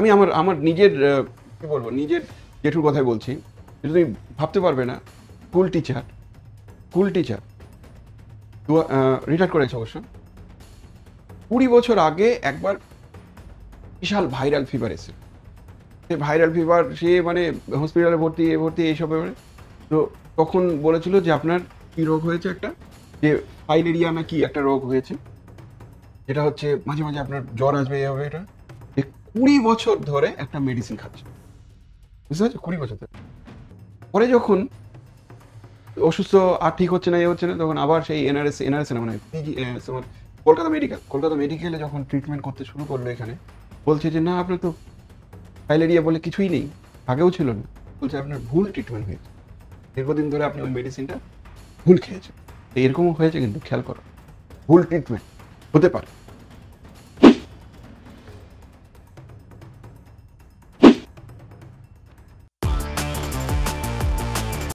আমি আমার আমার নিজের কি বলবো, নিজের জেঠুর কথাই বলছি, যেটা তুমি ভাবতে পারবে না। School teacher, school teacher retire করেছে অবশ্য। 20 বছর আগে একবার বিশাল ভাইরাল ফিভার এসেছিল। সে ভাইরাল ফিভার, সে মানে হসপিটালে ভর্তি ভর্তি এইসব ব্যাপারে। তো তখন বলেছিল যে আপনার কি রোগ হয়েছে, একটা যে ফাইলেরিয়া না কি একটা রোগ হয়েছে, যেটা হচ্ছে মাঝে মাঝে আপনার জ্বর আসবে, এই হবে এটা। যে 20 বছর ধরে একটা মেডিসিন খাচ্ছে, বুঝতে পারছো? 20 বছর ধরে। পরে যখন অসুস্থ আর ঠিক হচ্ছে না, হচ্ছে না, তখন আবার সেই এনআরএস না মানে পিজি, তোমার কলকাতা মেডিকেলে যখন ট্রিটমেন্ট করতে শুরু করলো এখানে, বলছে যে না আপনার তো ফাইলেরিয়া বলে কিছুই নেই, আগেও ছিল না। বলছে আপনার ভুল ট্রিটমেন্ট হয়েছে, দীর্ঘদিন ধরে আপনি ওই মেডিসিনটা ভুল খেয়েছেন। তো এরকমও হয়েছে কিন্তু, খেয়াল করো, ভুল ট্রিটমেন্ট হতে পারে।